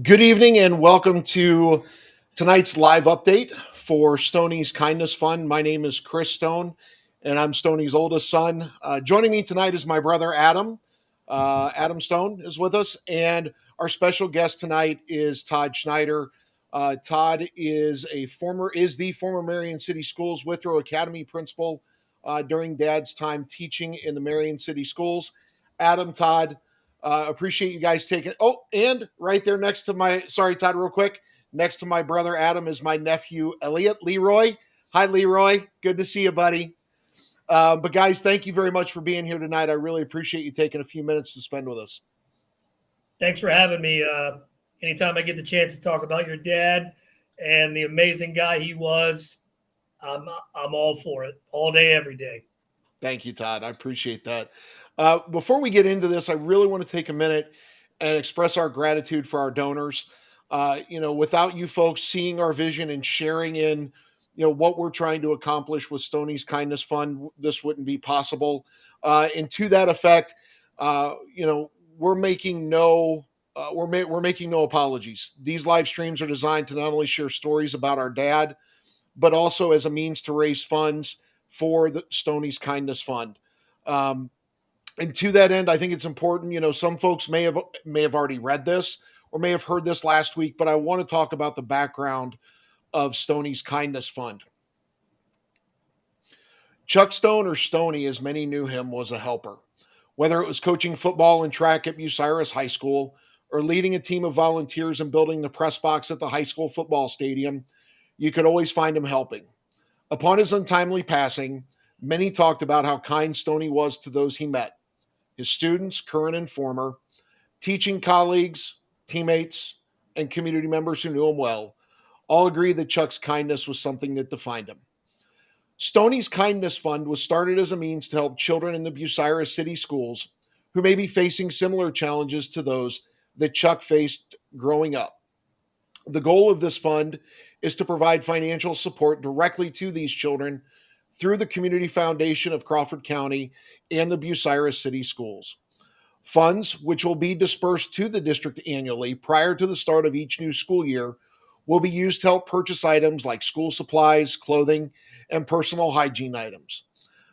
Good evening and welcome to tonight's live update for Stoney's Kindness Fund. My name is Chris Stone and I'm Stoney's oldest son. Joining me tonight is my brother Adam. Adam Stone is with us, and our special guest tonight is Todd Schneider. Todd is the former Marion City Schools Withrow Academy principal during Dad's time teaching in the Marion City Schools. Adam, Todd, appreciate you guys taking. Oh, and right there next to sorry, Todd, real quick. Next to my brother Adam is my nephew Elliot Leroy. Hi, Leroy. Good to see you, buddy. But guys, thank you very much for being here tonight. I really appreciate you taking a few minutes to spend with us. Thanks for having me. Anytime I get the chance to talk about your dad and the amazing guy he was, I'm all for it, all day, every day. Thank you, Todd. I appreciate that. Before we get into this, I really want to take a minute and express our gratitude for our donors. Without you folks seeing our vision and sharing in, what we're trying to accomplish with Stoney's Kindness Fund, this wouldn't be possible. And to that effect, we're making no we're making no apologies. These live streams are designed to not only share stories about our dad, but also as a means to raise funds for the Stoney's Kindness Fund. And to that end, I think it's important. Some folks may have already read this or may have heard this last week, but I want to talk about the background of Stoney's Kindness Fund. Chuck Stone, or Stoney as many knew him, was a helper. Whether it was coaching football and track at Bucyrus High School or leading a team of volunteers and building the press box at the high school football stadium, you could always find him helping. Upon his untimely passing, many talked about how kind Stoney was to those he met, his students, current and former, teaching colleagues, teammates, and community members who knew him well, all agreed that Chuck's kindness was something that defined him. Stoney's Kindness Fund was started as a means to help children in the Bucyrus City Schools who may be facing similar challenges to those that Chuck faced growing up. The goal of this fund is to provide financial support directly to these children through the Community Foundation of Crawford County and the Bucyrus City Schools. Funds, which will be dispersed to the district annually prior to the start of each new school year, will be used to help purchase items like school supplies, clothing, and personal hygiene items.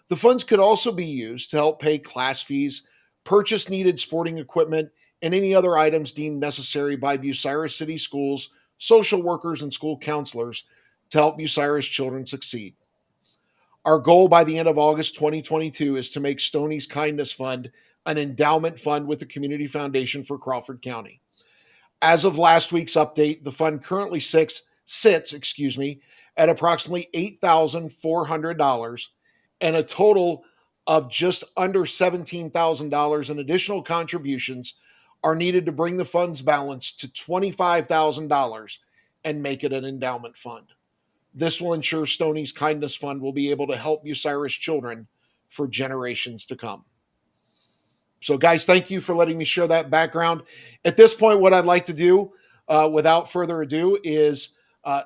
The funds could also be used to help pay class fees, purchase needed sporting equipment, and any other items deemed necessary by Bucyrus City Schools, social workers, and school counselors to help Bucyrus children succeed. Our goal by the end of August 2022 is to make Stoney's Kindness Fund an endowment fund with the Community Foundation for Crawford County. As of last week's update, the fund currently sits at approximately $8,400, and a total of just under $17,000 in additional contributions are needed to bring the fund's balance to $25,000 and make it an endowment fund. This will ensure Stoney's Kindness Fund will be able to help Bucyrus children for generations to come. So, guys, thank you for letting me share that background. At this point, what I'd like to do, without further ado, is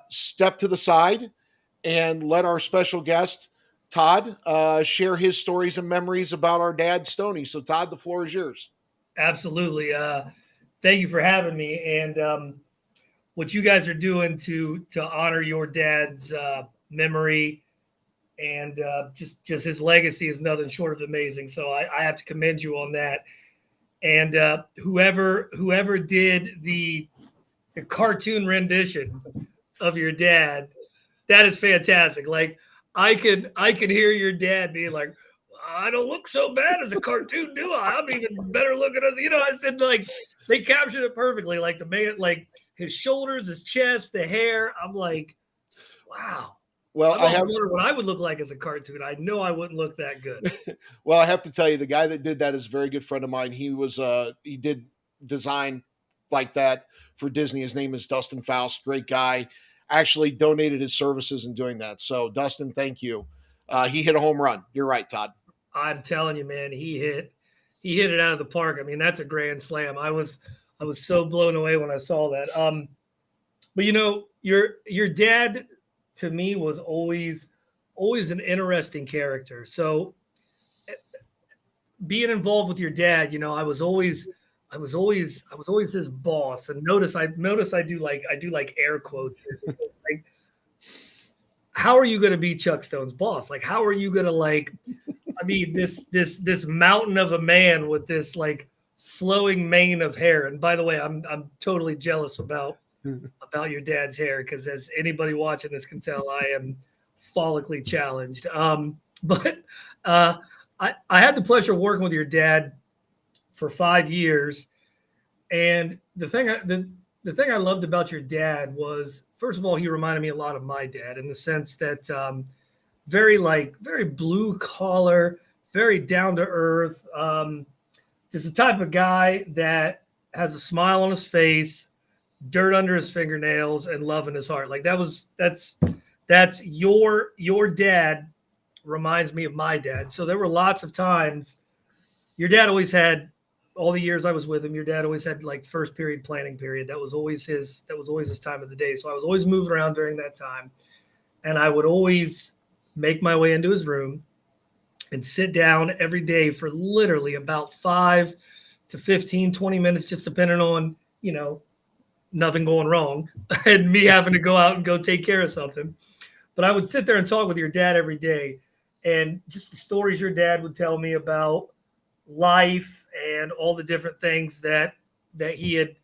step to the side and let our special guest, Todd, share his stories and memories about our dad, Stoney. So, Todd, the floor is yours. Absolutely. Thank you for having me. And what you guys are doing to honor your dad's memory and just his legacy is nothing short of amazing. So I have to commend you on that. And whoever did the cartoon rendition of your dad, that is fantastic. Like I can hear your dad being like, I don't look so bad as a cartoon, do I? I'm even better looking as I said, like they captured it perfectly. Like the man, like his shoulders, his chest, the hair. I'm like, wow. Well, I wonder what I would look like as a cartoon. I know I wouldn't look that good. Well, I have to tell you, the guy that did that is a very good friend of mine. He did design like that for Disney. His name is Dustin Faust. Great guy. Actually donated his services in doing that. So, Dustin, thank you. He hit a home run. You're right, Todd. I'm telling you, man, he hit it out of the park. I mean, that's a grand slam. I was so blown away when I saw that. But your dad to me was always an interesting character. So being involved with your dad, I was always his boss. And notice I do like air quotes. Like, how are you going to be Chuck Stone's boss? Like, how are you going to this mountain of a man with this like flowing mane of hair? And by the way, I'm totally jealous about your dad's hair, because as anybody watching this can tell, I am follically challenged. But I had the pleasure of working with your dad for 5 years, and the thing I loved about your dad was, first of all, he reminded me a lot of my dad in the sense that very blue collar, very down to earth, just the type of guy that has a smile on his face, dirt under his fingernails, and love in his heart. Like that's your dad reminds me of my dad. So there were lots of times your dad always had, all the years I was with him, your dad always had like first period planning period. That was always his time of the day. So I was always moving around during that time. And I would always make my way into his room and sit down every day for literally about 5 to 15, 20 minutes, just depending on, nothing going wrong and me having to go out and go take care of something. But I would sit there and talk with your dad every day, and just the stories your dad would tell me about life and all the different things that he had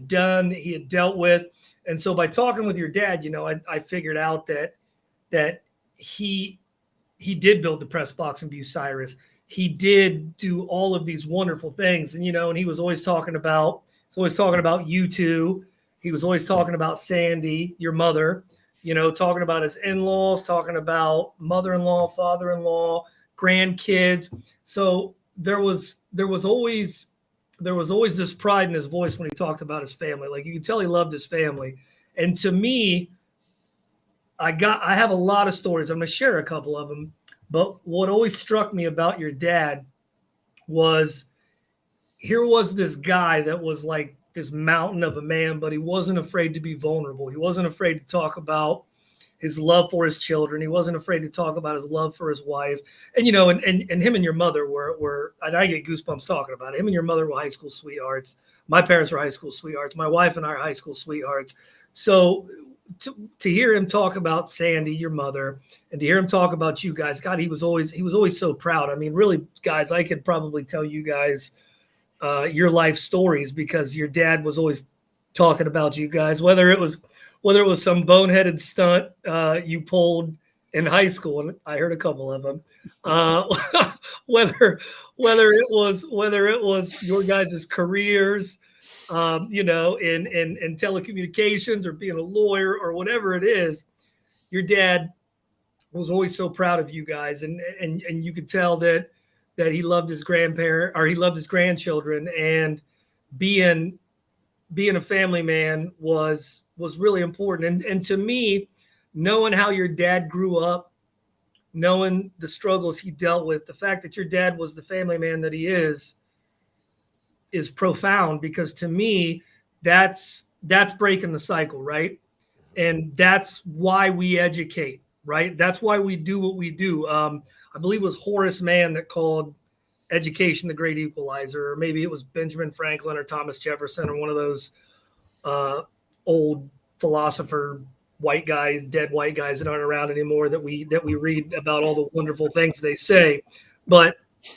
done, that he had dealt with. And so by talking with your dad, I figured out that he did build the press box in Bucyrus. He did do all of these wonderful things. And, and he was always talking about you two. He was always talking about Sandy, your mother, talking about his in-laws, talking about mother-in-law, father-in-law, grandkids. So there was always this pride in his voice when he talked about his family. Like, you could tell he loved his family. And to me, I have a lot of stories. I'm going to share a couple of them. But what always struck me about your dad was, here was this guy that was like this mountain of a man, but he wasn't afraid to be vulnerable. He wasn't afraid to talk about his love for his children. He wasn't afraid to talk about his love for his wife. And, and him and your mother were, and I get goosebumps talking about it. Him and your mother were high school sweethearts. My parents were high school sweethearts. My wife and I are high school sweethearts. So to hear him talk about Sandy, your mother, and to hear him talk about you guys, God, he was always so proud. I mean, really, guys, I could probably tell you guys your life stories, because your dad was always talking about you guys, whether it was some boneheaded stunt you pulled in high school, and I heard a couple of them. Uh, whether whether it was your guys' careers, in telecommunications or being a lawyer or whatever it is, your dad was always so proud of you guys, and you could tell that he loved his grandparent or he loved his grandchildren, and being being a family man was really important. And to me, knowing how your dad grew up, knowing the struggles he dealt with, the fact that your dad was the family man that he is profound, because to me, that's breaking the cycle, right? And that's why we educate, right? That's why we do what we do. I believe it was Horace Mann that called education the great equalizer, or maybe it was Benjamin Franklin or Thomas Jefferson or one of those old philosopher white guys, dead white guys that aren't around anymore, that we read about all the wonderful things they say. But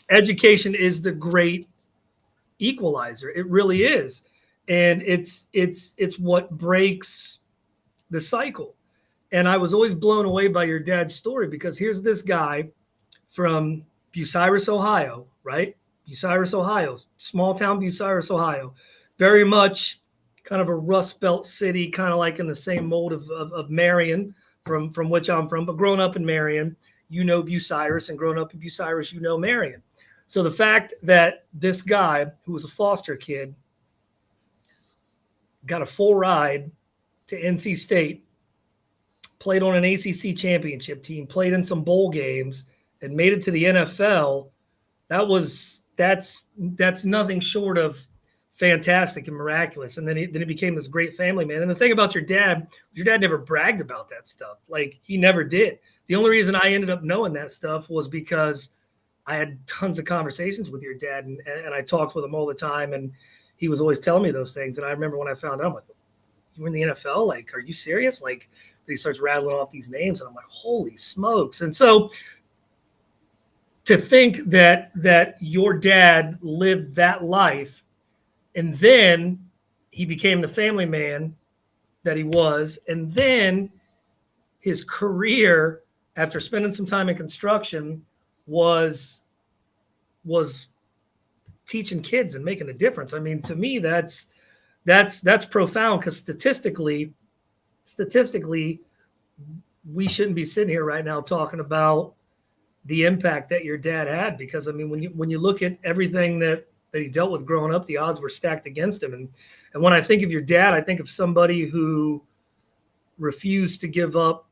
education is the great equalizer. It really is. And it's what breaks the cycle. And I was always blown away by your dad's story, because here's this guy from Bucyrus, Ohio, right? Bucyrus, Ohio, small town Bucyrus, Ohio, very much kind of a Rust Belt city, kind of like in the same mold of Marion, from which I'm from. But growing up in Marion, you know Bucyrus, and growing up in Bucyrus, you know Marion. So the fact that this guy, who was a foster kid, got a full ride to NC State, played on an ACC championship team, played in some bowl games, and made it to the NFL, that's nothing short of fantastic and miraculous. And then he became this great family man. And the thing about your dad never bragged about that stuff. Like, he never did. The only reason I ended up knowing that stuff was because I had tons of conversations with your dad, and I talked with him all the time, and he was always telling me those things. And I remember when I found out, I'm like, you were in the NFL? Like, are you serious? Like, he starts rattling off these names, and I'm like, holy smokes. And so to think that your dad lived that life, and then he became the family man that he was, and then his career, after spending some time in construction, was teaching kids and making a difference. I mean, to me, that's profound, because statistically, we shouldn't be sitting here right now talking about the impact that your dad had, because I mean, when you look at everything that he dealt with growing up, the odds were stacked against him. And when I think of your dad, I think of somebody who refused to give up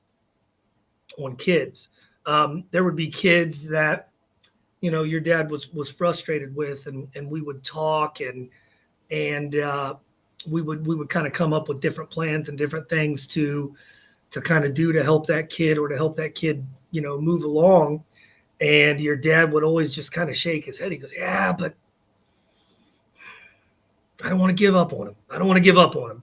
on kids. There would be kids that, your dad was frustrated with, and we would talk, and we would kind of come up with different plans and different things to kind of do to help that kid, or to help that kid, move along. And your dad would always just kind of shake his head. He goes, yeah, but I don't want to give up on him. I don't want to give up on him.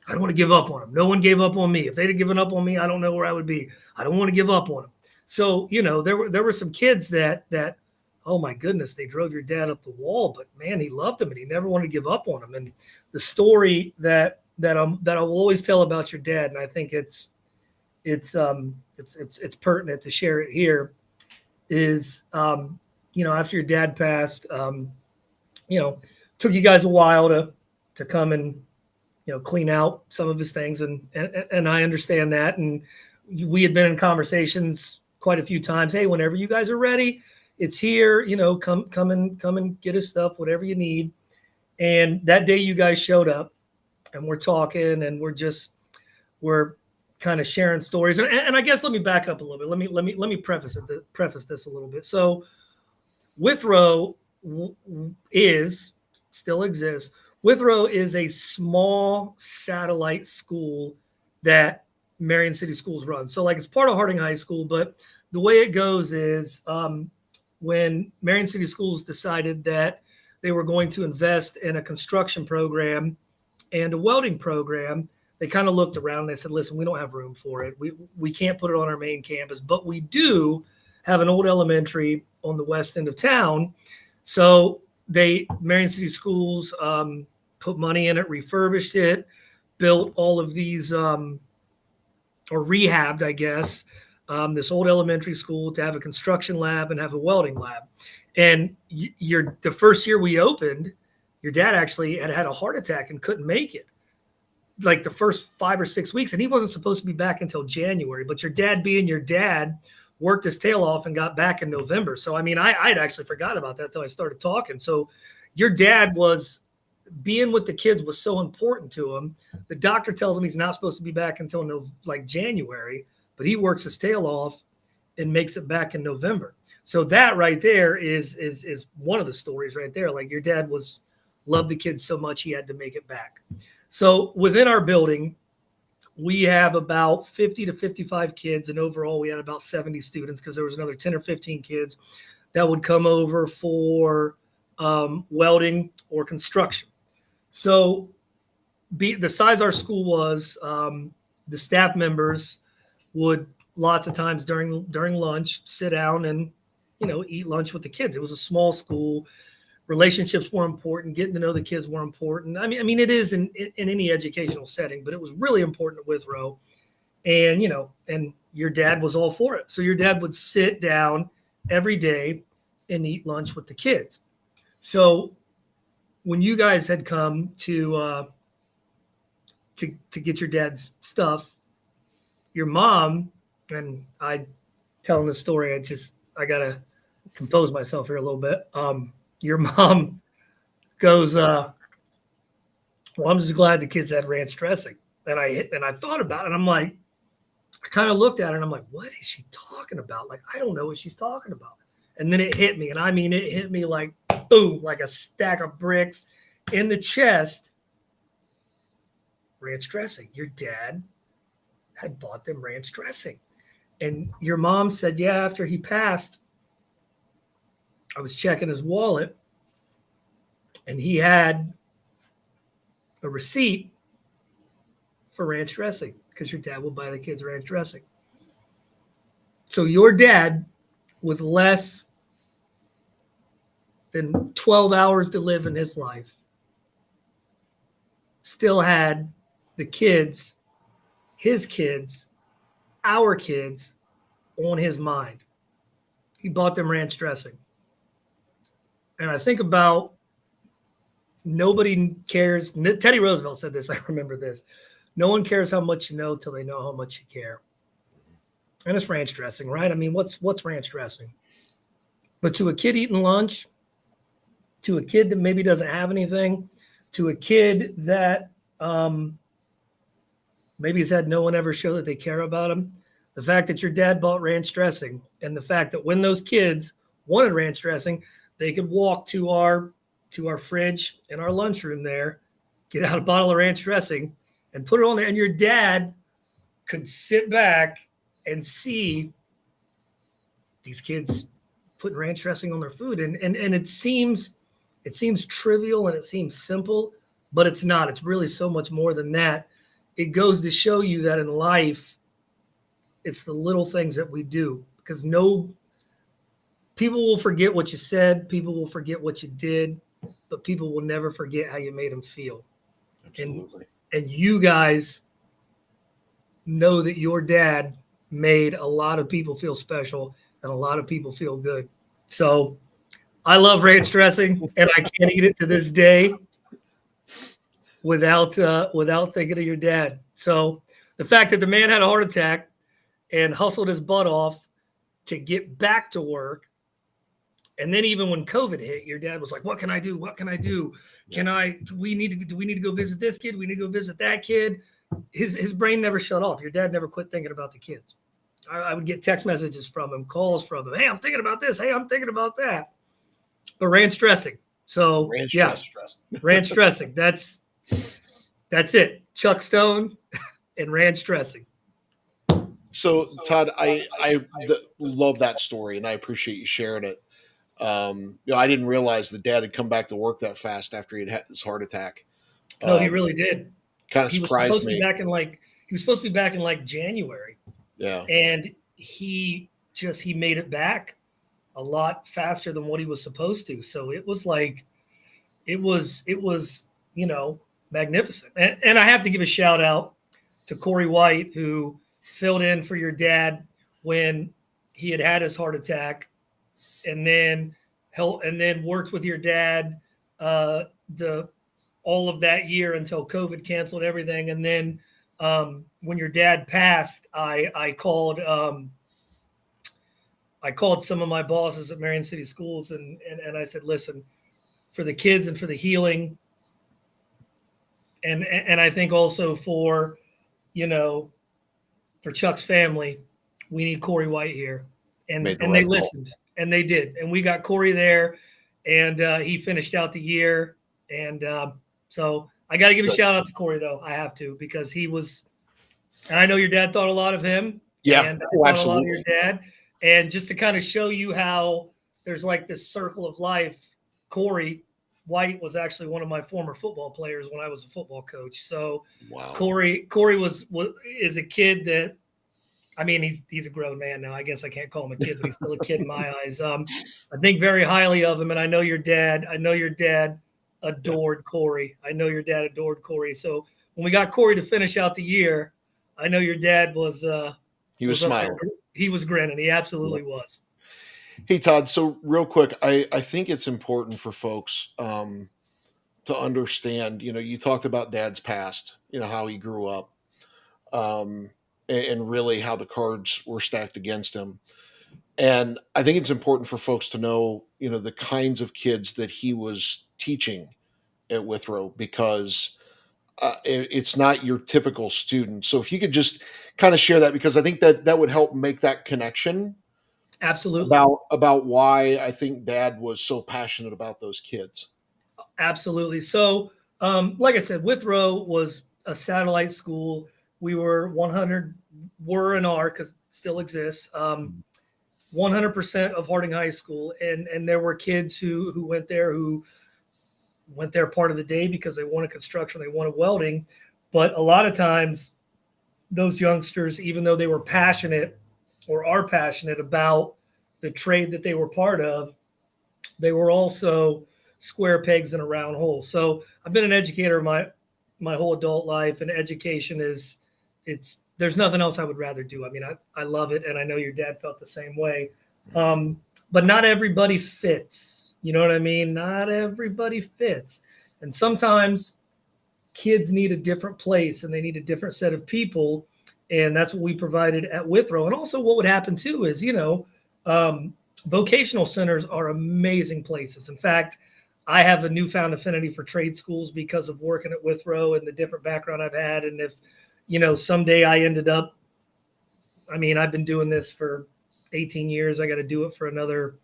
I don't want to give up on him. No one gave up on me. If they'd have given up on me, I don't know where I would be. I don't want to give up on him. So, there were some kids that, oh my goodness, they drove your dad up the wall, but man, he loved him, and he never wanted to give up on him. And the story that I will always tell about your dad, and I think it's pertinent to share it here, is after your dad passed, took you guys a while to come and clean out some of his things, and I understand that. And we had been in conversations quite a few times. Hey, whenever you guys are ready, it's here. Come and get his stuff, whatever you need. And that day, you guys showed up, and we're talking, and we're kind of sharing stories. And I guess let me back up a little bit. Let me preface this a little bit. So Withrow still exists. Withrow is a small satellite school that Marion City Schools run. So like, it's part of Harding High School, but the way it goes is when Marion City Schools decided that they were going to invest in a construction program and a welding program, they kind of looked around and they said, listen, we don't have room for it. We can't put it on our main campus, but we do have an old elementary on the west end of town. So Marion City Schools put money in it, refurbished it, built all of these, or rehabbed, I guess, this old elementary school, to have a construction lab and have a welding lab. And the first year we opened, your dad actually had a heart attack and couldn't make it, like the first 5 or 6 weeks. And he wasn't supposed to be back until January. But your dad, being your dad, worked his tail off and got back in November. So, I mean, I'd actually forgot about that until I started talking. So your dad was being with the kids was so important to him. The doctor tells him he's not supposed to be back until January, but he works his tail off and makes it back in November. So that right there is one of the stories right there. Like, your dad loved the kids so much he had to make it back. So within our building, we have about 50 to 55 kids, and overall we had about 70 students, because there was another 10 or 15 kids that would come over for welding or construction. So the size our school was, the staff members would lots of times during lunch sit down and, eat lunch with the kids. It was a small school. Relationships were important. Getting to know the kids were important. I mean, it is in any educational setting, but it was really important at Withrow. And, and your dad was all for it. So your dad would sit down every day and eat lunch with the kids. So when you guys had come to get your dad's stuff, your mom, and I telling the story, I gotta compose myself here a little bit. Your mom goes, well, I'm just glad the kids had ranch dressing. And I thought about it. And I'm like, I kind of looked at her and I'm like, what is she talking about? Like, I don't know what she's talking about. And then it hit me. And I mean, it hit me like, boom, like a stack of bricks in the chest. Ranch dressing. Your dad had bought them ranch dressing. And your mom said, yeah, after he passed, I was checking his wallet and he had a receipt for ranch dressing, because your dad will buy the kids ranch dressing. So your dad, with less than 12 hours to live in his life, still had the kids, his kids, our kids on his mind. He bought them ranch dressing. And I think about, nobody cares. Teddy Roosevelt said this. I remember this. No one cares how much you know till they know how much you care. And it's ranch dressing, right? I mean, what's ranch dressing? But to a kid eating lunch, to a kid that maybe doesn't have anything, to a kid that maybe has had no one ever show that they care about him, the fact that your dad bought ranch dressing, and the fact that when those kids wanted ranch dressing, they could walk to our fridge in our lunchroom there, get out a bottle of ranch dressing and put it on there. And your dad could sit back and see these kids putting ranch dressing on their food. And it seems trivial and it seems simple, but it's not. It's really so much more than that. It goes to show you that in life, it's the little things that we do, because people will forget what you said. People will forget what you did, but people will never forget how you made them feel. Absolutely. And you guys know that your dad made a lot of people feel special and a lot of people feel good. So I love ranch dressing, and I can't eat it to this day without thinking of your dad. So the fact that the man had a heart attack and hustled his butt off to get back to work, and then even when COVID hit, your dad was like, what can I do? What can I do? Do we need to go visit this kid? We need to go visit that kid. His brain never shut off. Your dad never quit thinking about the kids. I would get text messages from him, calls from him. Hey, I'm thinking about this. Hey, I'm thinking about that. But ranch dressing. So ranch dressing. That's it. Chuck Stone and ranch dressing. So Todd, I love that story, and I appreciate you sharing it. I didn't realize the dad had come back to work that fast after he'd had his heart attack. No, he really did. Kind of surprised me. He was supposed to be back in like January. Yeah. And he made it back a lot faster than what he was supposed to. So it was magnificent. And I have to give a shout out to Corey White, who filled in for your dad when he had his heart attack, and then worked with your dad the all of that year until COVID canceled everything. And then when your dad passed, I called some of my bosses at Marion City Schools, and I said, listen, for the kids and for the healing, and I think also for, for Chuck's family, we need Corey White here. And they listened, and they did. And we got Corey there, and he finished out the year. And so I got to give a shout out to Corey, though. I have to, because he was, and I know your dad thought a lot of him. Yeah, and I thought a lot of your dad. And just to kind of show you how there's like this circle of life, Corey White was actually one of my former football players when I was a football coach. So wow. Corey is a kid that, I mean, he's a grown man now. I guess I can't call him a kid, but he's still a kid in my eyes. I think very highly of him, and I know your dad adored Corey. I know your dad adored Corey. So when we got Corey to finish out the year, I know your dad was he was smiling. He was grinning. He absolutely was. Hey, Todd, so real quick, I think it's important for folks to understand, you talked about Dad's past, how he grew up, and really how the cards were stacked against him. And I think it's important for folks to know, the kinds of kids that he was teaching at Withrow, because it's not your typical student. So if you could just kind of share that, because I think that would help make that connection. Absolutely. About why I think Dad was so passionate about those kids. Absolutely. So, like I said, Withrow was a satellite school. We were 100, because it still exists, 100% of Harding High School. And there were kids who went there part of the day because they wanted construction, they wanted welding. But a lot of times those youngsters, even though they were passionate or are passionate about the trade that they were part of, they were also square pegs in a round hole. So I've been an educator my whole adult life, and education there's nothing else I would rather do. I mean, I love it, and I know your dad felt the same way. But not everybody fits. You know what I mean? Not everybody fits. And sometimes kids need a different place, and they need a different set of people. And that's what we provided at Withrow. And also what would happen too is, vocational centers are amazing places. In fact, I have a newfound affinity for trade schools because of working at Withrow and the different background I've had. And if, someday I ended up, I've been doing this for 18 years. I got to do it for another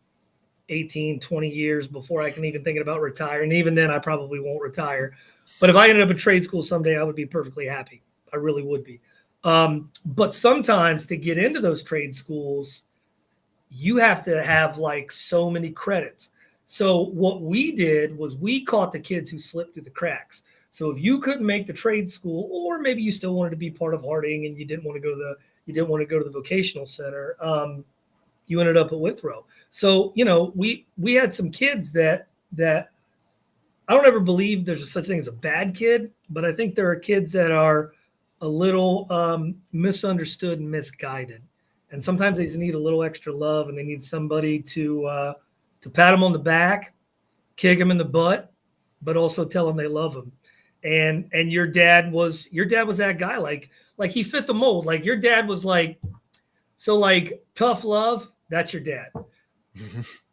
18, 20 years before I can even think about retiring. And even then I probably won't retire. But if I ended up at trade school someday, I would be perfectly happy. I really would be. But sometimes to get into those trade schools, you have to have like so many credits. So what we did was we caught the kids who slipped through the cracks. So if you couldn't make the trade school, or maybe you still wanted to be part of Harding and you didn't want to go to the vocational center, you ended up at Withrow. So, we had some kids that I don't ever believe there's such thing as a bad kid, but I think there are kids that are a little misunderstood and misguided. And sometimes they just need a little extra love, and they need somebody to pat them on the back, kick them in the butt, but also tell them they love them. And your dad was that guy. Like he fit the mold. Like your dad was like, so like tough love, that's your dad.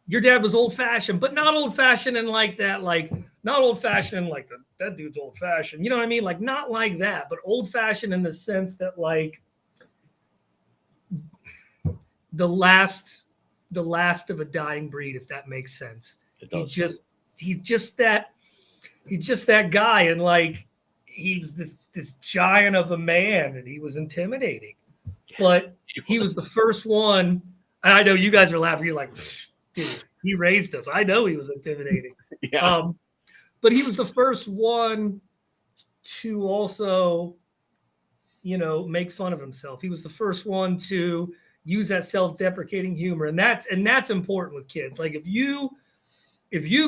Your dad was old fashioned, but not old fashioned and like that, like not old fashioned like that dude's old fashioned. You know what I mean? Like not like that, but old fashioned in the sense that like the last of a dying breed, if that makes sense. It does. He's just that guy, and like he was this giant of a man, and he was intimidating. But he was the first one. And I know you guys are laughing. You're like, dude, he raised us. I know he was intimidating. Yeah. But he was the first one to also, make fun of himself. He was the first one to use that self-deprecating humor, and that's important with kids. Like if you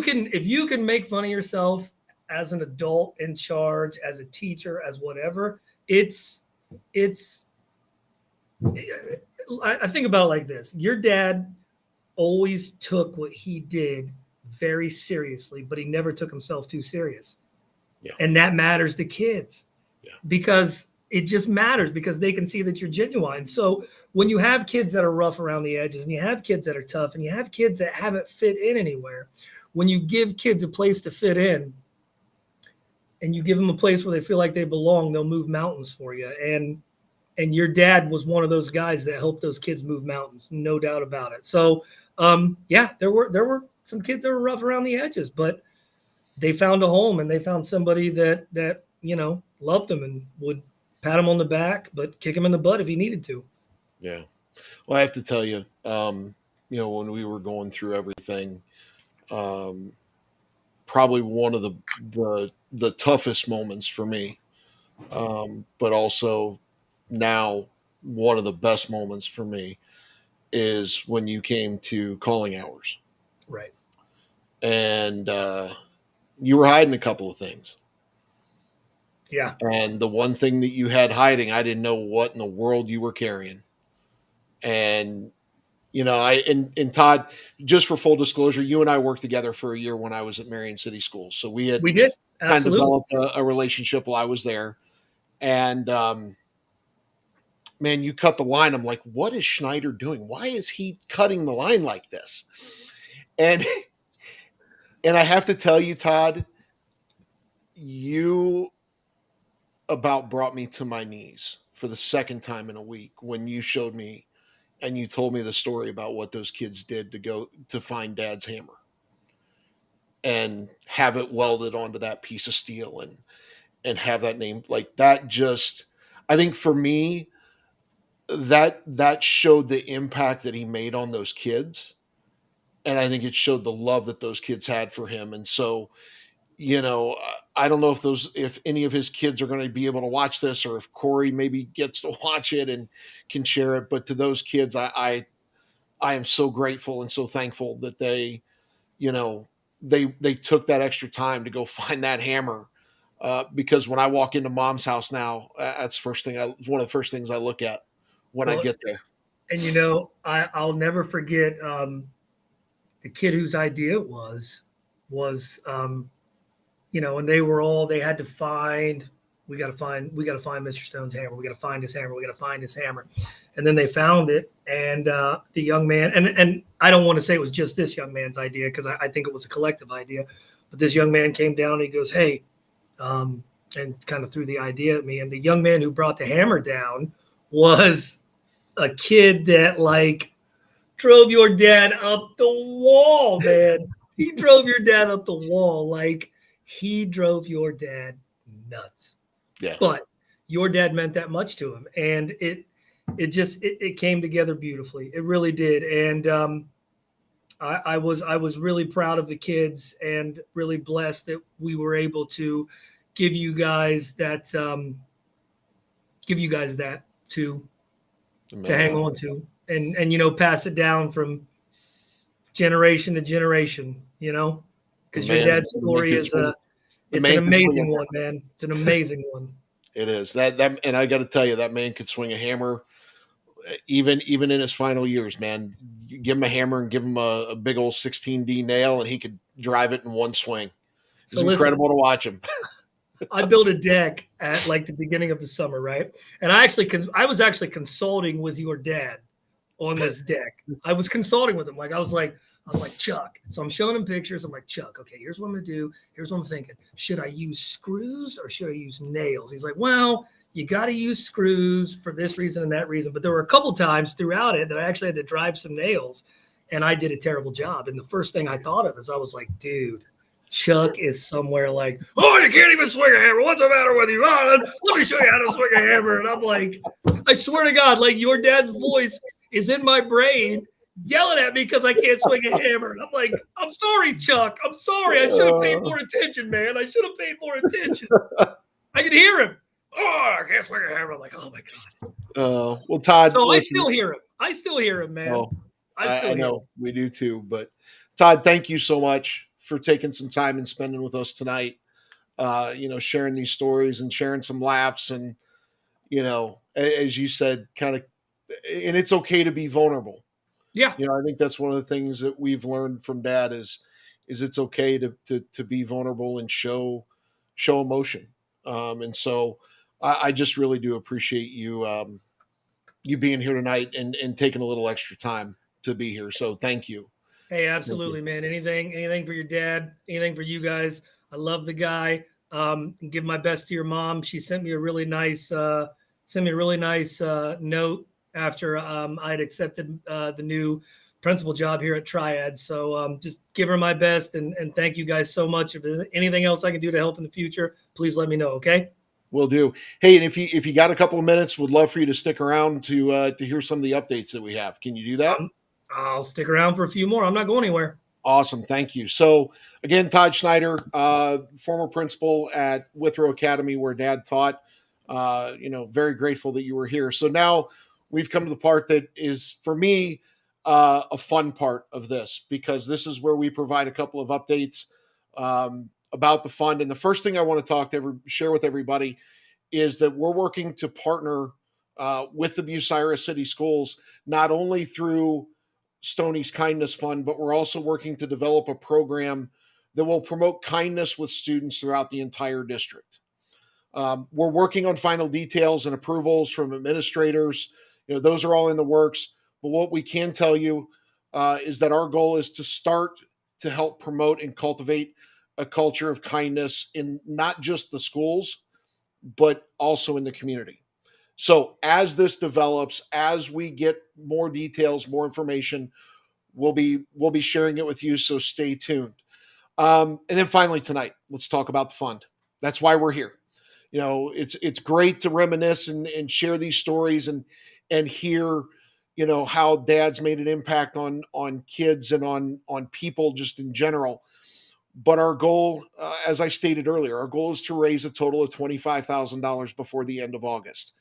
can make fun of yourself as an adult in charge, as a teacher, as whatever, it's I think about it like this. Your dad always took what he did very seriously, but he never took himself too serious. Yeah. And that matters to kids Yeah. because it just matters because they can see that you're genuine. So when you have kids that are rough around the edges and you have kids that are tough and you have kids that haven't fit in anywhere, when you give kids a place to fit in and you give them a place where they feel like they belong, they'll move mountains for you. And your dad was one of those guys that helped those kids move mountains, no doubt about it. So yeah, there were some kids that were rough around the edges, but they found a home and they found somebody that loved them and would pat him on the back, but kick him in the butt if he needed to. Yeah. Well, I have to tell you, when we were going through everything, um, probably one of the toughest moments for me, but also now one of the best moments for me is when you came to calling hours, Right. and you were hiding a couple of things. Yeah. And the one thing that you had hiding, I didn't know what in the world you were carrying. And and Todd, just for full disclosure, you and I worked together for a year when I was at Marion City Schools. So we had We did. kind of Absolutely. developed a relationship while I was there. And man, you cut the line. I'm like, what is Schneider doing? Why is he cutting the line like this? And and I have to tell you, Todd, you about brought me to my knees for the second time in a week when you showed me and you told me the story about what those kids did to go to find dad's hammer and have it welded onto that piece of steel and have that name like that. Just, I think for me, that showed the impact that he made on those kids, and I think it showed the love that those kids had for him. And so, I don't know if any of his kids are going to be able to watch this, or if Corey maybe gets to watch it and can share it. But to those kids, I am so grateful and so thankful that you know, they took that extra time to go find that hammer. Because when I walk into mom's house now, that's one of the first things I look at when I Well, get there. and I'll never forget the kid whose idea it was and they had to find we got to find Mr. Stone's hammer. We got to find his hammer. We got to find his hammer. And then they found it. And the young man, and I don't want to say it was just this young man's idea because I think it was a collective idea. But this young man came down and he goes, hey, and kind of threw the idea at me. And the young man who brought the hammer down was a kid that drove your dad up the wall, man. He drove your dad up the wall. He drove your dad nuts. Yeah. But your dad meant that much to him. And it came together beautifully. It really did. And I was really proud of the kids and really blessed that we were able to give you guys that to hang on to and pass it down from generation to generation, because your dad's story is it's an amazing one, man. It's an amazing one. It is that and I got to tell you, that man could swing a hammer even in his final years, man. You give him a hammer and give him a big old 16D nail and he could drive it in one swing. It's incredible to watch him. I built a deck at the beginning of the summer, right? And I was actually consulting with your dad on this deck. I was consulting with him. I was like, Chuck. So I'm showing him pictures. I'm like, Chuck, okay, here's what I'm going to do. Here's what I'm thinking. Should I use screws or should I use nails? He's like, well, you got to use screws for this reason and that reason. But there were a couple times throughout it that I actually had to drive some nails, and I did a terrible job. And the first thing I thought of is I was like, dude, Chuck is somewhere like, oh, you can't even swing a hammer. What's the matter with you? Oh, let me show you how to swing a hammer. And I'm like, I swear to God, your dad's voice is in my brain yelling at me because I can't swing a hammer. And I'm like, I'm sorry, Chuck. I'm sorry. I should have paid more attention, man. I should have paid more attention. I could hear him. Oh, I can't swing a hammer. I'm like, oh my God. Well, Todd. So listen, I still hear him, man. Well, I know we do too. But Todd, thank you so much for taking some time and spending with us tonight. Sharing these stories and sharing some laughs and, as you said, kind of and it's okay to be vulnerable. Yeah. I think that's one of the things that we've learned from Dad is it's okay to be vulnerable and show emotion. And so I just really do appreciate you you being here tonight and taking a little extra time to be here. So thank you. Hey, Thank you. absolutely, man. Anything for your dad, anything for you guys. I love the guy. Give my best to your mom. She sent me a really nice note after I had accepted the new principal job here at Triad. So just give her my best and thank you guys so much. If there's anything else I can do to help in the future, please let me know. Okay. Will do. Hey, and if you got a couple of minutes, would love for you to stick around to hear some of the updates that we have. Can you do that? I'll stick around for a few more. I'm not going anywhere. Awesome. Thank you. So, again, Todd Schneider, former principal at Withrow Academy, where Dad taught. Very grateful that you were here. So now we've come to the part that is, for me, a fun part of this, because this is where we provide a couple of updates about the fund. And the first thing I want to share with everybody is that we're working to partner with the Bucyrus City Schools, not only through Stoney's Kindness Fund, but we're also working to develop a program that will promote kindness with students throughout the entire district. We're working on final details and approvals from administrators. Those are all in the works. But what we can tell you is that our goal is to start to help promote and cultivate a culture of kindness in not just the schools, but also in the community. So as this develops, as we get more details, more information, we'll be sharing it with you. So stay tuned. And then finally tonight, let's talk about the fund. That's why we're here. It's great to reminisce and share these stories and hear how Dad's made an impact on kids and on people just in general. But our goal, as I stated earlier, our goal is to raise a total of $25,000 before the end of August.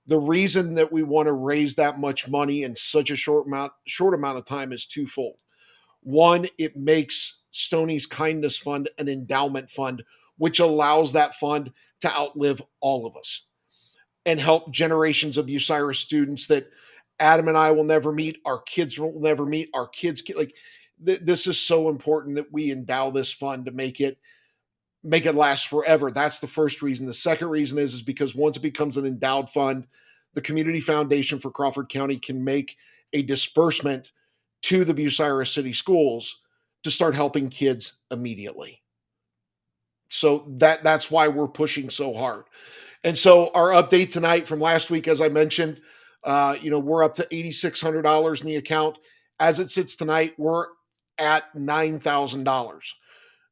The reason that we want to raise that much money in such a short amount of time is twofold. One, it makes Stoney's Kindness Fund an endowment fund, which allows that fund to outlive all of us and help generations of Bucyrus students that Adam and I will never meet, our kids will never meet, our kids like this is so important that we endow this fund to make it last forever. That's the first reason. The second reason is because once it becomes an endowed fund, the Community Foundation for Crawford County can make a disbursement to the Bucyrus City Schools to start helping kids immediately. So that's why we're pushing so hard. And so our update tonight from last week, as I mentioned, we're up to $8,600 in the account. As it sits tonight, we're at $9,000.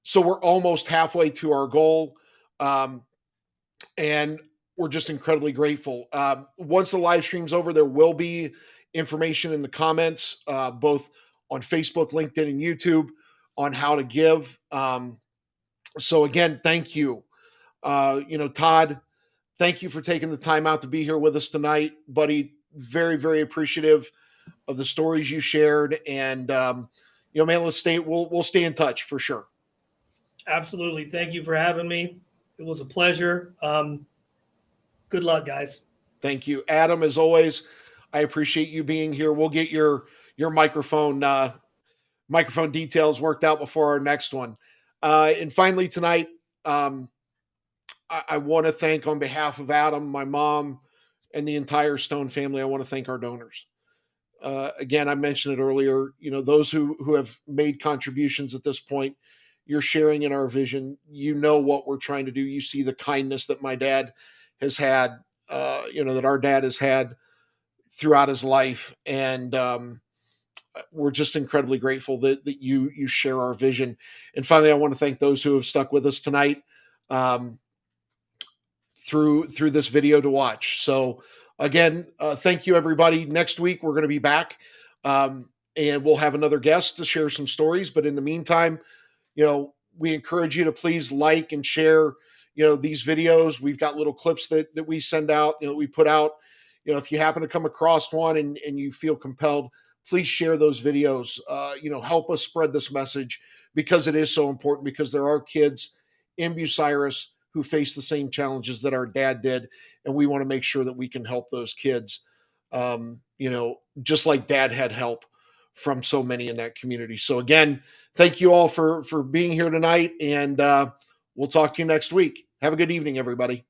So we're almost halfway to our goal. And we're just incredibly grateful. Once the live stream's over, there will be information in the comments, both on Facebook, LinkedIn, and YouTube on how to give. So again, thank you. Todd, thank you for taking the time out to be here with us tonight, buddy. Very, very appreciative of the stories you shared. And, man, we'll stay in touch for sure. Absolutely. Thank you for having me. It was a pleasure. Good luck, guys. Thank you, Adam. As always, I appreciate you being here. We'll get your microphone details worked out before our next one. And finally, tonight, I want to thank, on behalf of Adam, my mom, and the entire Stone family, I want to thank our donors. Again, I mentioned it earlier. Those who have made contributions at this point, you're sharing in our vision. You know what we're trying to do. You see the kindness that my dad has had, that our dad has had throughout his life. And we're just incredibly grateful that you share our vision. And finally, I want to thank those who have stuck with us tonight through this video to watch. So again, thank you, everybody. Next week, we're going to be back and we'll have another guest to share some stories. But in the meantime, we encourage you to please like and share, these videos. We've got little clips that we send out, we put out. If you happen to come across one and you feel compelled, please share those videos. Help us spread this message, because it is so important, because there are kids in Bucyrus who face the same challenges that our dad did. And we want to make sure that we can help those kids just like dad had help from so many in that community. So again, thank you all for being here tonight, and we'll talk to you next week. Have a good evening, everybody.